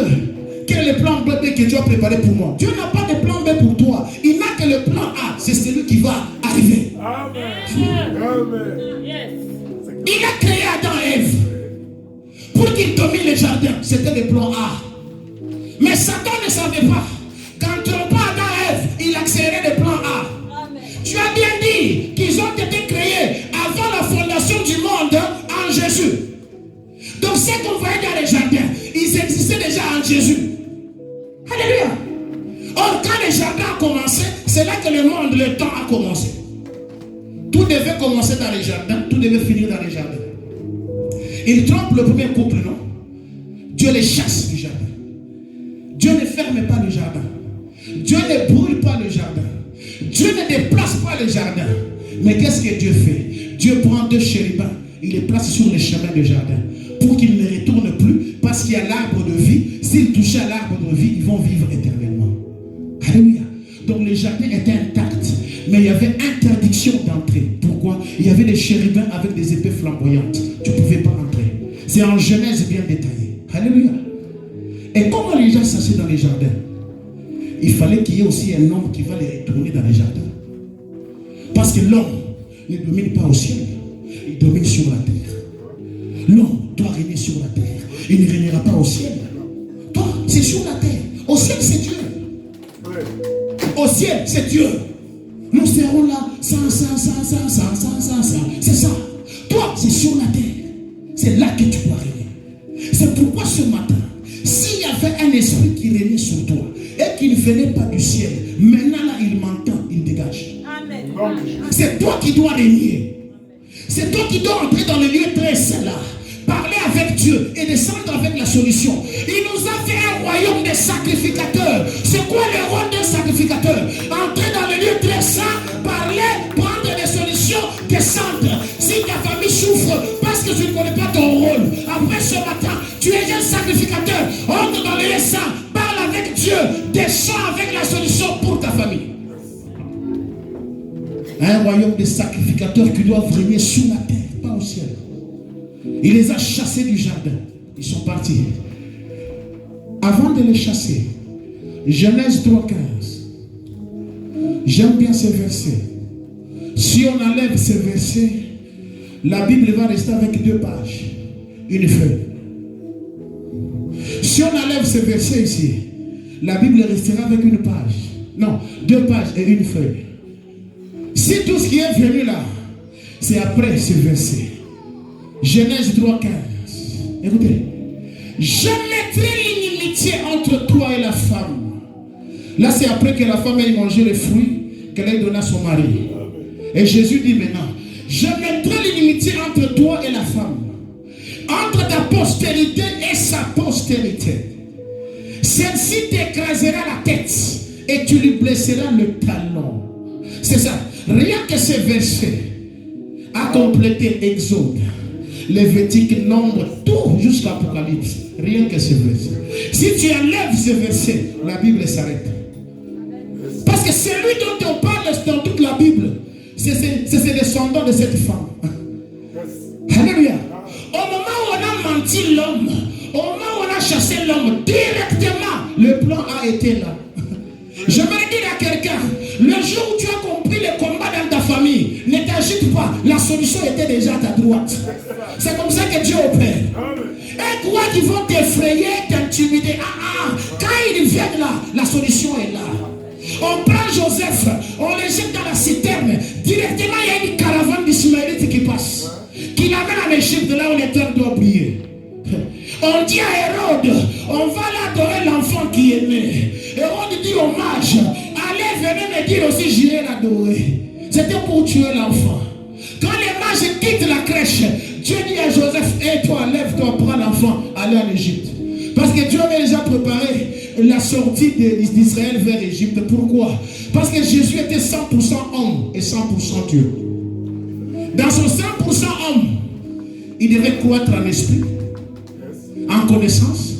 quel est le plan B que Dieu a préparé pour moi? Dieu n'a pas de plan B pour toi. Il n'a que le plan A. C'est celui qui va arriver. Amen. Il a créé Adam et Ève pour qu'il domine le jardin. C'était le plan A. Mais Satan ne savait pas. Quand trompant Adam et Ève, il accélérait le plan A. Amen. Tu as bien dit qu'ils ont été créés avant la fondation du monde en Jésus. Donc ce qu'on voyait dans les jardins, ils existaient déjà en Jésus. Alléluia. Or, quand le jardin a commencé, c'est là que le monde, le temps a commencé. Tout devait commencer dans les jardins, tout devait finir dans les jardins. Il trompe le premier couple, non? Dieu les chasse du jardin. Dieu ne ferme pas le jardin. Dieu ne brûle pas le jardin. Dieu ne déplace pas le jardin. Mais qu'est-ce que Dieu fait? Dieu prend deux chérubins, il les place sur les chemins du jardin pour qu'ils ne retournent plus, parce qu'il y a l'arbre de vie. S'ils touchaient à l'arbre de vie, ils vont vivre éternellement. Alléluia. Donc le jardin était intact, mais il y avait interdiction d'entrer. Pourquoi? Il y avait des chérubins avec des épées flamboyantes. Tu ne pouvais pas entrer. C'est en Genèse bien détaillé. Alléluia. Et comment les gens s'assoient dans les jardins? Il fallait qu'il y ait aussi un homme qui va les retourner dans les jardins. Parce que l'homme ne domine pas au ciel, il domine sur la terre. L'homme doit régner sur la terre. Il ne régnera pas au ciel. Toi, c'est sur la terre. Au ciel, c'est Dieu. Au ciel, c'est Dieu. Nous serons là, ça. C'est ça. Toi, c'est sur la terre. C'est là que tu dois régner. C'est pourquoi ce matin, s'il y avait un esprit qui régnait sur toi et qui ne venait pas du ciel, maintenant là, il m'entend, il dégage. Amen. C'est toi qui dois régner. C'est toi qui dois entrer dans le lieu très saint là. Parler avec Dieu et descendre avec la solution. Il nous a fait un royaume de sacrificateurs. C'est quoi le rôle d'un sacrificateur? Entrer dans le lieu très saint, parler, prendre des solutions, descendre. Si ta famille souffre parce que tu ne connais pas ton rôle, après ce matin, tu es un sacrificateur. Entre dans le lieu saint, parle avec Dieu, descends avec la solution pour ta famille. Un royaume de sacrificateurs qui doivent régner sur la terre, pas au ciel. Il les a chassés du jardin. Ils sont partis. Avant de les chasser, Genèse 3,15. J'aime bien ce verset. Si on enlève ce verset, la Bible va rester avec 2 pages. Une feuille. Si on enlève ce verset ici, la Bible restera avec une page. Non, 2 pages et une feuille. Si tout ce qui est venu là, c'est après ce verset. Genèse 3,15. Écoutez. Je mettrai l'inimitié entre toi et la femme. Là, c'est après que la femme ait mangé le fruit qu'elle ait donné à son mari. Et Jésus dit maintenant, je mettrai l'inimitié entre toi et la femme, entre ta postérité et sa postérité. Celle-ci t'écrasera la tête et tu lui blesseras le talon. C'est ça. Rien que ce verset, a complété Exode, Lévitique, Nombre, tout jusqu'à Apocalypse. Rien que ce verset. Si tu enlèves ce verset, la Bible s'arrête. Parce que celui dont on parle dans toute la Bible, c'est ses descendants de cette femme. Alléluia. Au moment où on a menti l'homme, au moment où on a chassé l'homme, directement, le plan a été là. J'aimerais dire à quelqu'un, le jour où tu as compris le combat dans ta famille, ne t'agite pas, la solution était déjà à ta droite. C'est comme ça que Dieu opère. Et quoi qu'ils vont t'effrayer, t'intimider, quand ils viennent là, la solution est là. On prend Joseph, on le jette dans la citerne, directement il y a une caravane d'Ismaélites qui passe, qui l'amène en Égypte, là où l'Éternel doit prier. On dit à Hérode, on va l'adorer l'enfant qui est né. Hérode dit hommage, allez venez me dire aussi j'irai l'adorer. C'était pour tuer l'enfant. Quand les mages quittent la crèche, Dieu dit à Joseph, et toi lève-toi, prends l'enfant, allez en Égypte. Parce que Dieu avait déjà préparé la sortie d'Israël vers l'Égypte. Pourquoi? Parce que Jésus était 100% homme et 100% Dieu. Dans son 100% homme, il devait croître en esprit, en connaissance,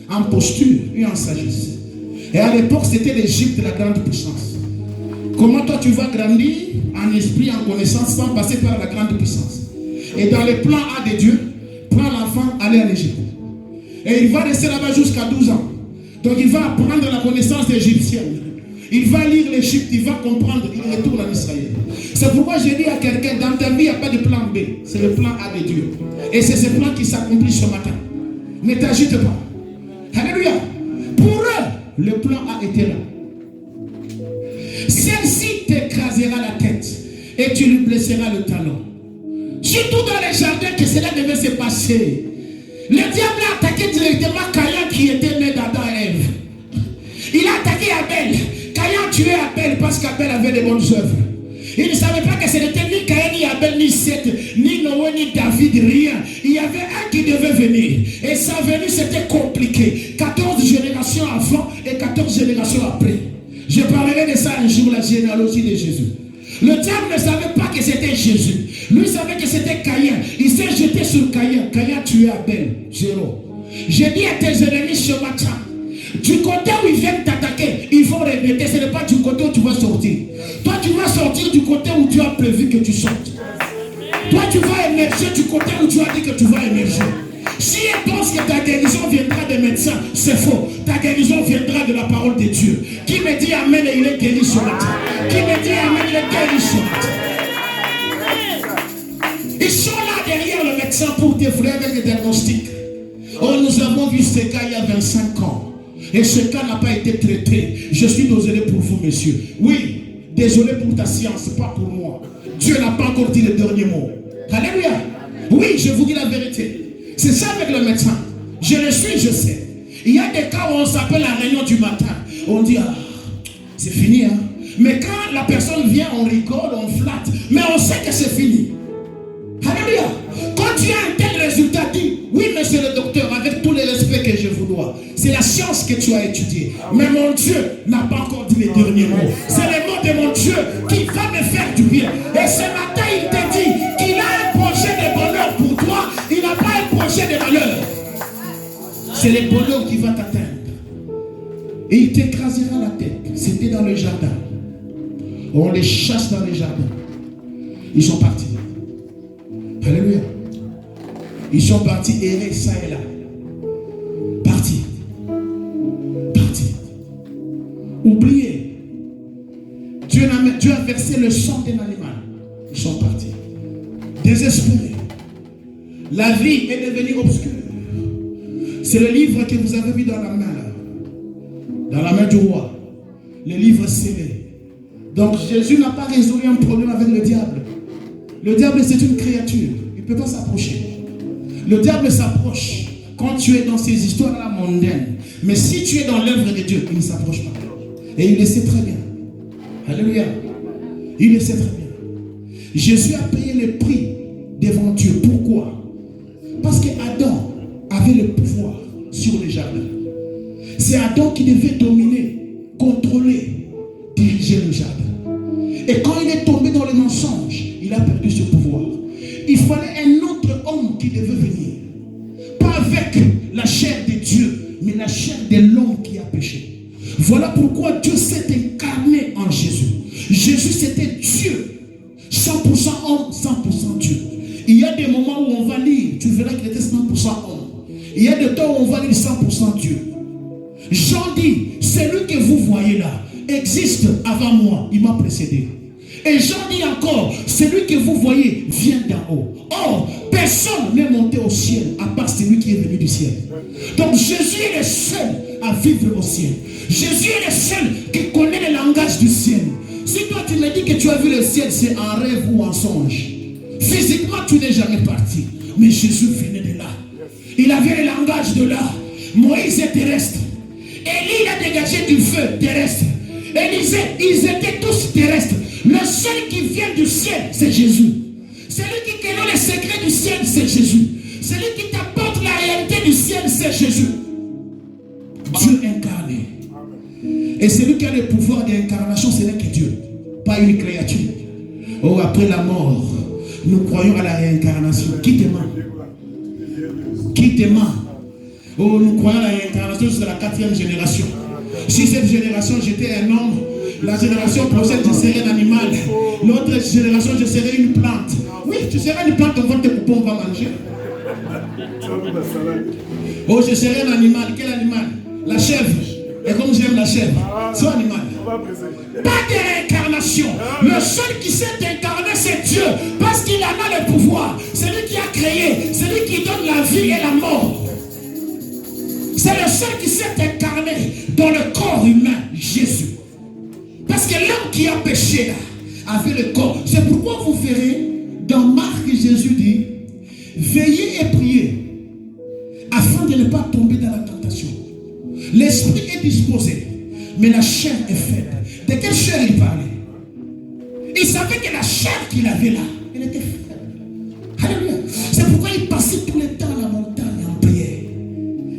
en posture et en sagesse. Et à l'époque, c'était l'Égypte la grande puissance. Comment toi tu vas grandir en esprit, en connaissance, sans passer par la grande puissance? Et dans le plan A de Dieu, prends l'enfant, allez en Égypte. Et il va rester là-bas jusqu'à 12 ans. Donc il va apprendre la connaissance égyptienne. Il va lire l'Égypte, il va comprendre, il retourne en Israël. C'est pourquoi j'ai dit à quelqu'un, dans ta vie, il n'y a pas de plan B. C'est le plan A de Dieu. Et c'est ce plan qui s'accomplit ce matin. Ne t'agite pas. Alléluia. Pour eux, le plan a été là. Celle-ci t'écrasera la tête et tu lui blesseras le talon. Surtout dans les jardins que cela devait se passer. Le diable a attaqué directement Caïn qui était né d'Adam et Ève. Il a attaqué Abel. Caïn tué Abel parce qu'Abel avait de bonnes œuvres. Il ne savait pas que ce n'était ni Caïn, ni Abel, ni Seth, ni Noé, ni David, rien. Il y avait un qui devait venir. Et sa venue, c'était compliqué. 14 générations avant et 14 générations après. Je parlerai de ça un jour, la généalogie de Jésus. Le diable ne savait pas que c'était Jésus. Lui savait que c'était Caïn. Il s'est jeté sur Caïn. Caïn a tué Abel. Zéro. J'ai dit à tes ennemis ce matin, du côté où ils viennent t'attaquer, ils vont regretter. Ce n'est pas du côté où tu vas sortir. Toi, tu vas sortir du côté où tu as prévu que tu sortes. Toi, tu vas émerger du côté où tu as dit que tu vas émerger. Si elle pense que ta guérison viendra des médecins, c'est faux. Ta guérison viendra de la parole de Dieu. Qui me dit amen et il est guéri ce matin? Qui me dit amen, il est guéri ce matin? Ils sont là derrière le médecin pour t'effrayer avec des diagnostics. Oh, nous avons vu ce cas il y a 25 ans. Et ce cas n'a pas été traité. Je suis désolé pour vous, messieurs. Oui, désolé pour ta science, pas pour moi. Dieu n'a pas encore dit le dernier mot. Alléluia. Oui, je vous dis la vérité. C'est ça avec le médecin. Je le suis, je sais. Il y a des cas où on s'appelle la réunion du matin. On dit, ah, c'est fini, hein. Mais quand la personne vient, on rigole, on flatte. Mais on sait que c'est fini. Alléluia. Quand tu as un tel résultat, dis, oui, monsieur le docteur, avec tout le respect que je vous dois. C'est la science que tu as étudiée. Mais mon Dieu n'a pas encore dit les derniers mots. C'est le mot de mon Dieu qui va me faire du bien. Et ce matin, il te dit qu'il a un projet de bonheur pour toi. Il n'a pas un projet de malheur. C'est le bonheur qui va t'atteindre. Et il t'écrasera la tête. C'était dans le jardin. On les chasse dans les jardins. Ils sont partis. Alléluia. Ils sont partis errer ça et là. Partis. Partis. Oubliez. Dieu a versé le sang d'un animal. Ils sont partis. Désespérés. La vie est devenue obscure. C'est le livre que vous avez vu dans la main là. Dans la main du roi. Le livre scellé. Donc Jésus n'a pas résolu un problème avec le diable. Le diable c'est une créature. Il ne peut pas s'approcher. Le diable s'approche quand tu es dans ces histoires-là mondaines. Mais si tu es dans l'œuvre de Dieu, il ne s'approche pas. Et il le sait très bien. Alléluia. Il le sait très bien. Jésus a payé le prix devant Dieu. Pourquoi? Parce qu'Adam avait le pouvoir sur les jardins. C'est Adam qui devait dominer, contrôler, diriger le jardin. Et quand il est tombé dans le mensonge, il a perdu ce pouvoir. homme qui devait venir. Pas avec la chair de Dieu, mais la chair de l'homme qui a péché. Voilà pourquoi Dieu s'est incarné en Jésus. Jésus c'était Dieu. 100% homme, 100% Dieu. Il y a des moments où on va lire, tu verras qu'il était 100% homme. Il y a des temps où on va lire 100% Dieu. Jean dit, celui que vous voyez là existe avant moi, il m'a précédé. Et Jean dit encore, celui que vous voyez vient d'en haut. Or, personne n'est monté au ciel à part celui qui est venu du ciel. Donc Jésus est le seul à vivre au ciel. Jésus est le seul qui connaît le langage du ciel. Si toi tu me dis que tu as vu le ciel, c'est un rêve ou un songe. Physiquement, tu n'es jamais parti. Mais Jésus venait de là. Il avait le langage de là. Moïse est terrestre. Élie a dégagé du feu terrestre. Élisée, ils étaient tous terrestres. Le seul qui vient du ciel, c'est Jésus. Celui qui connaît les secrets du ciel, c'est Jésus. Celui qui t'apporte la réalité du ciel, c'est Jésus. Dieu incarné. Et celui qui a le pouvoir d'incarnation, ce n'est que Dieu, pas une créature. Oh, après la mort, nous croyons à la réincarnation. Qui t'aima? Qui t'aima? Oh, nous croyons à la réincarnation jusqu'à la 4e génération. Si cette génération, j'étais un homme, la génération prochaine, je serai un animal. L'autre génération, je serai une plante. Oui, tu seras une plante, on va te couper, on va manger. Oh, je serai un animal. Quel animal? La chèvre. Et comme j'aime la chèvre, c'est un animal. Pas de réincarnation. Le seul qui s'est incarné, c'est Dieu. Parce qu'il en a le pouvoir. C'est lui qui a créé. C'est lui qui donne la vie et la mort. C'est le seul qui s'est incarné dans le corps humain, Jésus. Parce que l'homme qui a péché là, avait le corps. C'est pourquoi vous verrez, dans Marc, Jésus dit, veillez et priez, afin de ne pas tomber dans la tentation. L'esprit est disposé, mais la chair est faible. De quelle chair il parlait? Il savait que la chair qu'il avait là, elle était faible. Alléluia. C'est pourquoi il passait tout le temps à la montagne en prière,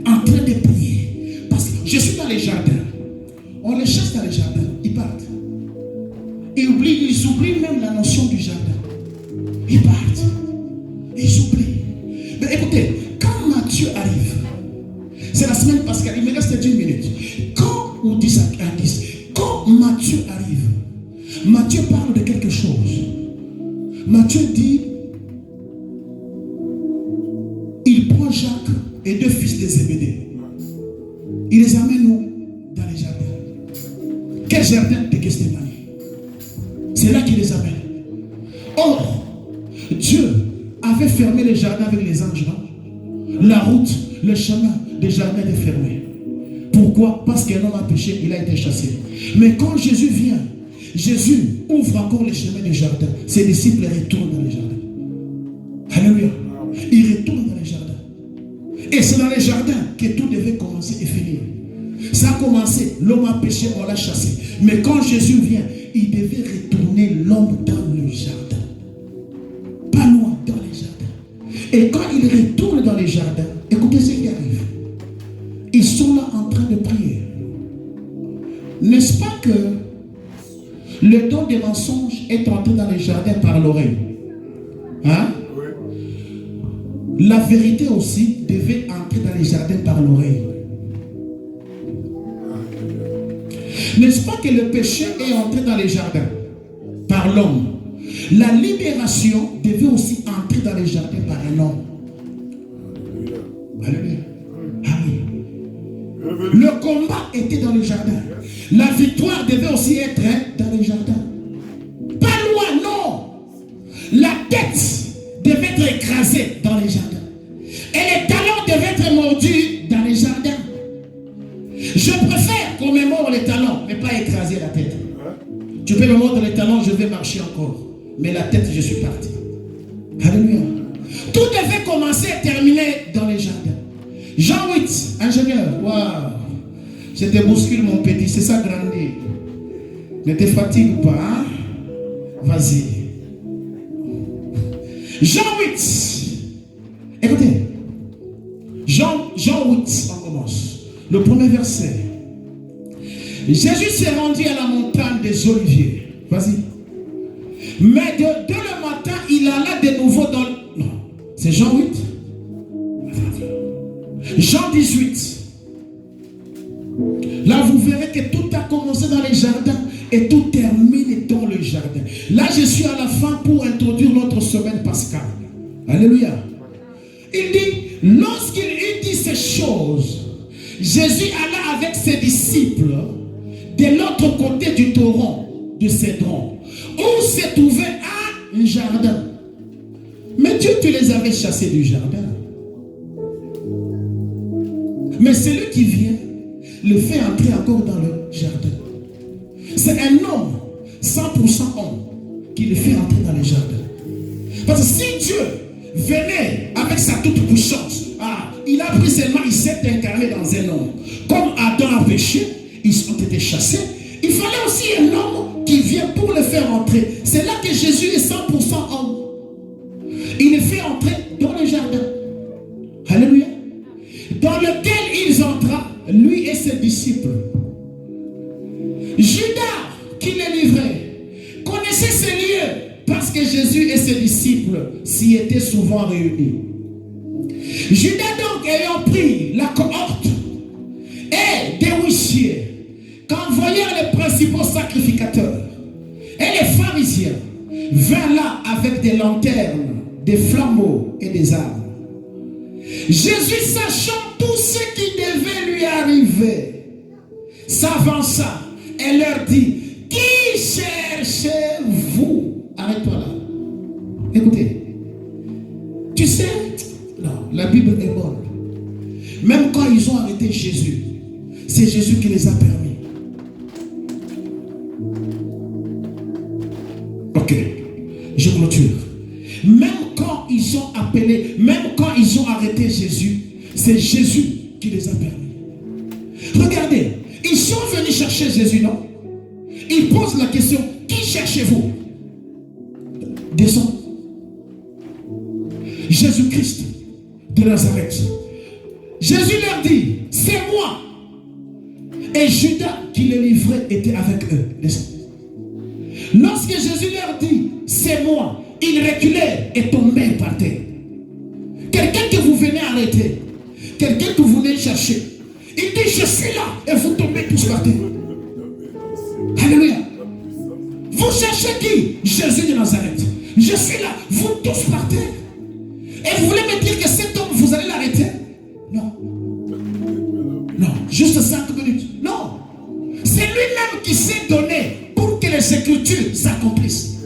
en train de prier. Parce que je suis dans les jardins. On les chasse dans les jardins, ils partent. Ils oublient même la notion du jardin. Ils partent. Ils oublient. Mais écoutez, quand Matthieu arrive, c'est la semaine pascale, il me reste 10 minutes. Quand, ou 10 à 10, quand Matthieu arrive, Matthieu parle de quelque chose. Matthieu dit, il prend Jacques et 2 fils de Zébédée. Il les amène où? Dans les jardins. Quel jardin de Gethsémani? C'est là qu'il les amène. Or, Dieu avait fermé les jardins avec les anges, non? La route, le chemin des jardins était fermé. Pourquoi? Parce qu'un homme a péché, il a été chassé. Mais quand Jésus vient, Jésus ouvre encore les chemins des jardins. Ses disciples retournent dans les jardins. Alléluia. Ils retournent dans les jardins. Et c'est dans les jardins que tout devait commencer et finir. Ça a commencé, l'homme a péché, on l'a chassé. Mais quand Jésus vient, il devait retourner l'homme dans le jardin. Pas loin, dans les jardins. Et quand il retourne dans les jardins, écoutez ce qui arrive. Ils sont là en train de prier. N'est-ce pas que le don des mensonges est entré dans les jardins par l'oreille? Hein? La vérité aussi devait entrer dans les jardins par l'oreille. N'est-ce pas que le péché est entré dans les jardins par l'homme? La libération devait aussi entrer dans les jardins par un homme. Alléluia. Amen. Le combat était dans le jardin. La victoire devait aussi être dans les jardins. Pas loin, non. La tête devait être écrasée dans les jardins. Et les talons devaient être mordus dans les jardins. Je préfère qu'on me morde les talons, mais pas écraser la tête. Tu peux me mordre les talons, je vais marcher encore. Mais la tête, je suis parti. Alléluia. Tout devait commencer et terminer dans les jardins. Jean 8, ingénieur. Waouh. Je te bouscule mon petit, c'est ça grandir. Ne te fatigue pas. Hein? Vas-y. Jean 8. Écoutez. Jean 8, on commence. Le premier verset. Jésus s'est rendu à la montagne des Oliviers. Vas-y. Mais dès le matin, il alla de nouveau dans... Non, C'est Jean 8. Jean 18. Là, vous verrez que tout a commencé dans les jardins et tout termine dans le jardin. Là, je suis à la fin pour introduire notre semaine pascale. Alléluia. Il dit, lorsqu'il dit ces choses, Jésus alla avec ses disciples de l'autre côté du torrent de Cédron, où se trouvait un jardin. Mais Dieu, tu les avais chassés du jardin. Mais celui qui vient le fait entrer encore dans le jardin. C'est un homme, 100% homme, qui le fait entrer dans le jardin. Parce que si Dieu venait avec sa toute puissance, il a pris seulement, il s'est incarné dans un homme. Comme Adam a péché, ils ont été chassés. Il fallait aussi un homme qui vient pour le faire entrer. C'est là que Jésus est 100% homme. Il le fait entrer dans le jardin. Alléluia. Dans lequel ils entrent, lui et ses disciples. Judas, qui les livrait, connaissait ces lieux parce que Jésus et ses disciples s'y étaient souvent réunis. Judas donc, ayant pris la cohorte et des huissiers, qu'envoyèrent les principaux sacrificateurs et les pharisiens, vint là avec des lanternes, des flambeaux et des armes. Jésus, sachant tout ce qui devait lui arriver, s'avança et leur dit, qui cherchez-vous? Arrête-toi là. Écoutez, tu sais, non, la Bible est bonne. Même quand ils ont arrêté Jésus, c'est Jésus qui les a permis. Ok, je clôture. Même quand ils ont appelé, même quand ils ont arrêté Jésus, c'est Jésus qui les a permis. Regardez, ils sont venus chercher Jésus, non? Ils posent la question, qui cherchez-vous? Descends. Jésus-Christ de Nazareth. Jésus leur dit, c'est moi. Et Judas qui les livrait était avec eux. Descends. Lorsque Jésus leur dit, c'est moi, ils reculaient et tombaient par terre. Quelqu'un que vous venez arrêter, quelqu'un que vous venez chercher, il dit, je suis là, et vous tombez tous par terre. Alléluia. Vous cherchez qui? Jésus de Nazareth. Je suis là, vous tous par terre. Et vous voulez me dire que cet homme, vous allez l'arrêter? Non. Non, juste 5 minutes. Non. C'est lui-même qui s'est donné pour que les Écritures s'accomplissent.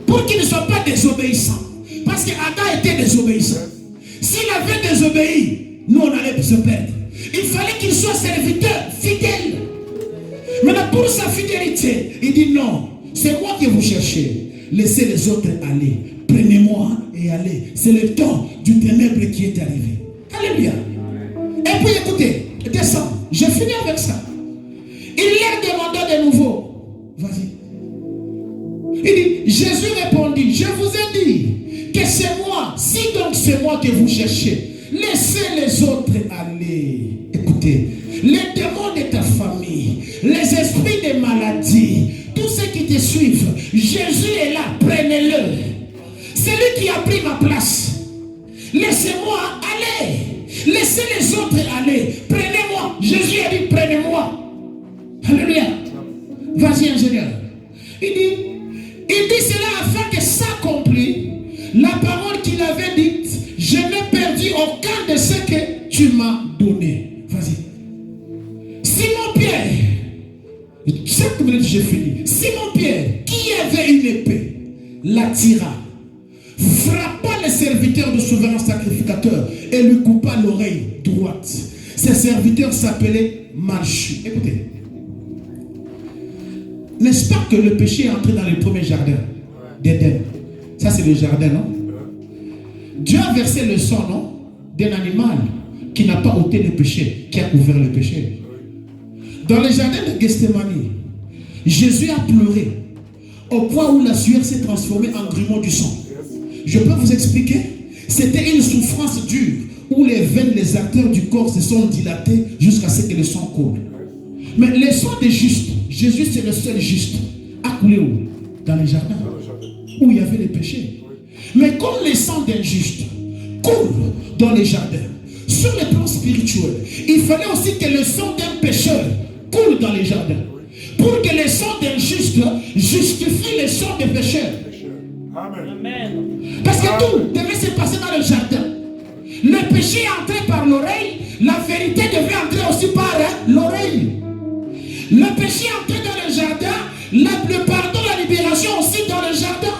Pour qu'il ne soit pas désobéissant. Parce qu'Adam était désobéissant. S'il avait désobéi, nous on allait se perdre. Il fallait qu'il soit serviteur, fidèle. Maintenant pour sa fidélité, il dit non, c'est moi que vous cherchez. Laissez les autres aller. Prenez-moi et allez. C'est le temps du ténèbre qui est arrivé. Alléluia. Et puis écoutez, descends. Je finis avec ça. Il leur demanda de nouveau. Vas-y. Il dit, Jésus répondit, je vous ai dit que c'est moi. Si donc c'est moi que vous cherchez, laissez les autres aller. Écoutez, les démons de ta famille, les esprits des maladies, tous ceux qui te suivent, Jésus est là, prenez-le. C'est lui qui a pris ma place. Laissez-moi aller. Laissez les autres aller. Prenez-moi. Jésus a dit, prenez-moi. Alléluia. Vas-y, ingénieur. Il dit cela afin que s'accomplisse la parole qu'il avait dite. Je n'ai perdu aucun de ce que tu m'as donné. Vas-y. Simon-Pierre, 5 minutes j'ai fini. Simon-Pierre, qui avait une épée, la tira, frappa le serviteur du souverain sacrificateur et lui coupa l'oreille droite. Ce serviteur s'appelait Malchus. Écoutez. N'est-ce pas que le péché est entré dans le premier jardin d'Éden? Ça c'est le jardin, non? Dieu a versé le sang, non? D'un animal qui n'a pas ôté le péché, qui a couvert le péché. Dans le jardin de Gethsémani, Jésus a pleuré au point où la sueur s'est transformée en grumeau du sang. Je peux vous expliquer? C'était une souffrance dure où les veines, les artères du corps se sont dilatées jusqu'à ce que le sang coule. Mais le sang des justes, Jésus c'est le seul juste, a coulé où? Dans le jardin où il y avait les péchés. Mais comme le sang d'un juste coule dans les jardins. Sur le plan spirituel, il fallait aussi que le sang d'un pécheur coule dans les jardins. Pour que le sang d'un juste justifie le sang des pécheurs. Amen. Parce que tout devait se passer dans le jardin. Le péché est entré par l'oreille, la vérité devait entrer aussi par l'oreille. Le péché est entré dans le jardin, le pardon, la libération aussi dans le jardin.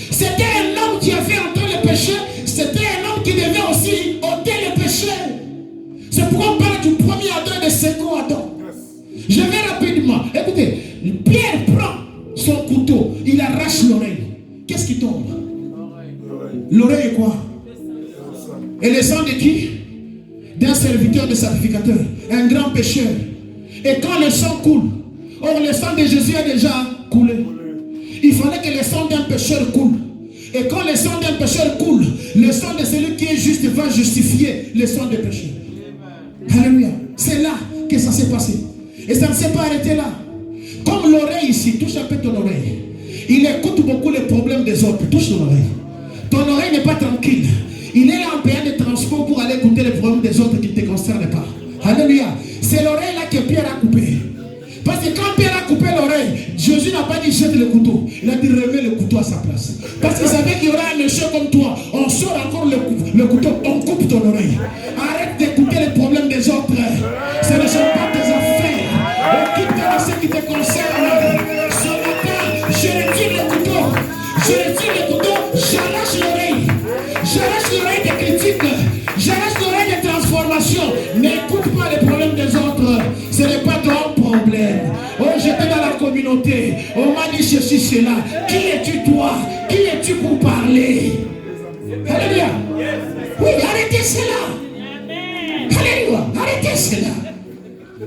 C'était un homme qui avait entré le péché, c'était un homme qui devait aussi ôter le péché. C'est pourquoi on parle du premier Adam et du second Adam. Je vais rapidement. Écoutez, Pierre prend son couteau, il arrache l'oreille. Qu'est-ce qui tombe? L'oreille est quoi? Et le sang de qui? D'un serviteur, de sacrificateur, un grand pécheur. Et quand le sang coule, or le sang de Jésus a déjà coulé. Il fallait que le sang d'un pécheur coule. Et quand le sang d'un pécheur coule, le sang de celui qui est juste va justifier le sang des pécheurs. Alléluia. C'est là que ça s'est passé. Et ça ne s'est pas arrêté là. Comme l'oreille ici, touche un peu ton oreille. Il écoute beaucoup les problèmes des autres. Touche ton oreille. Ton oreille n'est pas tranquille. Il est là en payant des transports pour aller écouter les problèmes des autres qui ne te concernent pas. Alléluia. C'est l'oreille là que Pierre a coupé. Parce que quand Pierre a coupé l'oreille, Jésus n'a pas dit jette le couteau. Il a dit remets le couteau à sa place. Parce qu'il savait qu'il y aura un monsieur comme toi. On sort encore le couteau, on coupe ton oreille. Arrête d'écouter les problèmes des autres. Ce ne sont pas tes affaires. Occupe-toi de ce qui te concerne. Ce matin, je retire le couteau. Je retire le couteau, j'arrache l'oreille. J'arrache l'oreille des critiques. J'arrache l'oreille des transformations. N'écoute pas les problèmes des autres. Ce n'est pas ton problème. Oh, j'étais dans la communauté. On m'a dit ceci, cela. Qui es-tu toi? Qui es-tu pour parler? Alléluia. Oui, arrêtez cela. Alléluia. Arrêtez cela.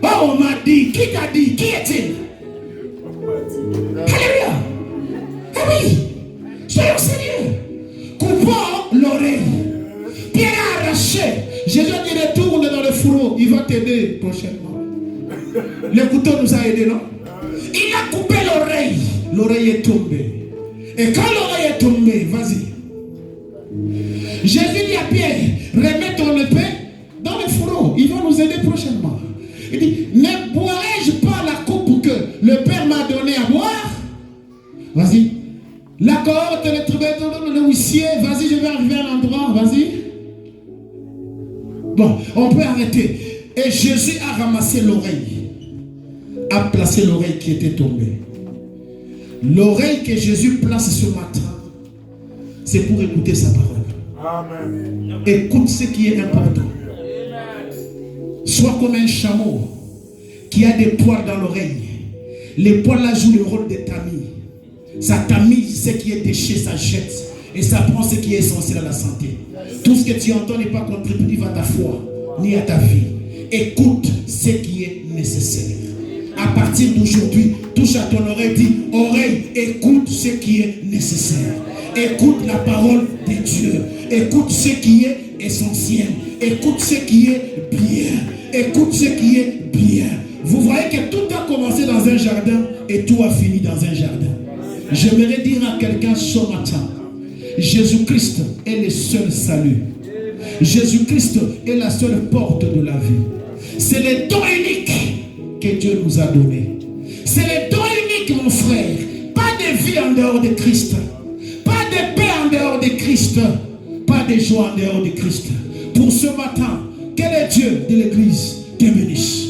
Oh, on m'a dit. Qui t'a dit? Qui est-il? Alléluia. Ah oui. Soyons sérieux. Coupons l'oreille. Pierre a arraché. Jésus a dit retourne dans le fourreau. Il va t'aider prochainement. Le couteau nous a aidés, non? Il a coupé l'oreille. L'oreille est tombée. Et quand l'oreille est tombée, vas-y. Jésus dit à Pierre, remets ton épée dans le fourreau. Il va nous aider prochainement. Il dit, ne boirai-je pas la coupe que le Père m'a donnée à boire? Vas-y. La cohorte, le huissier, vas-y, je vais arriver à l'endroit, vas-y. Bon, on peut arrêter. Et Jésus a ramassé l'oreille, a placé l'oreille qui était tombée. L'oreille que Jésus place ce matin, c'est pour écouter sa parole. Amen. Écoute ce qui est important. Sois comme un chameau qui a des poils dans l'oreille. Les poils là jouent le rôle de tamis. Ça tamise ce qui est déchet, ça jette. Et ça prend ce qui est essentiel à la santé. Tout ce que tu entends n'est pas contributif à ta foi, ni à ta vie. Écoute ce qui est nécessaire. À partir d'aujourd'hui, touche à ton oreille, dis, oreille, écoute ce qui est nécessaire. Écoute la parole de Dieu. Écoute ce qui est essentiel. Écoute ce qui est bien. Écoute ce qui est bien. Vous voyez que tout a commencé dans un jardin et tout a fini dans un jardin. J'aimerais dire à quelqu'un ce matin, Jésus-Christ est le seul salut. Jésus-Christ est la seule porte de la vie. C'est le don unique que Dieu nous a donné. C'est le don unique, mon frère. Pas de vie en dehors de Christ. Pas de paix en dehors de Christ. Pas de joie en dehors de Christ. Pour ce matin, quel est Dieu de l'Église te bénisse.